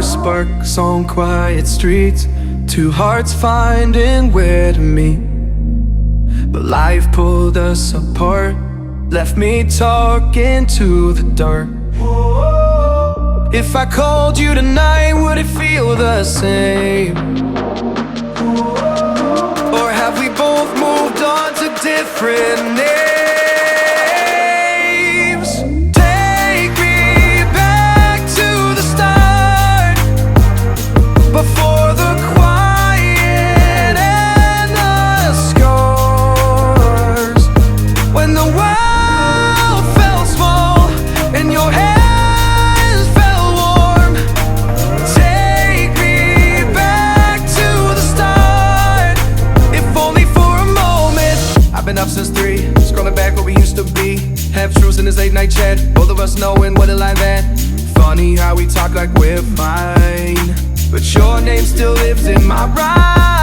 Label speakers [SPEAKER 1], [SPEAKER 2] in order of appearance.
[SPEAKER 1] first sparks on quiet streets, two hearts finding where to meet. But life pulled us apart, left me talking to the dark. If I called you tonight, would it feel the same? Or have we both moved on to different names? Take me back to the start, before the quiet and the scars, when the world felt small and your hands felt warm. Take me back to the start, if only for a moment. I've been up since 3, scrolling back where we used to be. Half truths in this late night chat, both of us knowing what it like that. Funny how we talk like we're fine, but your name still lives in my rhyme.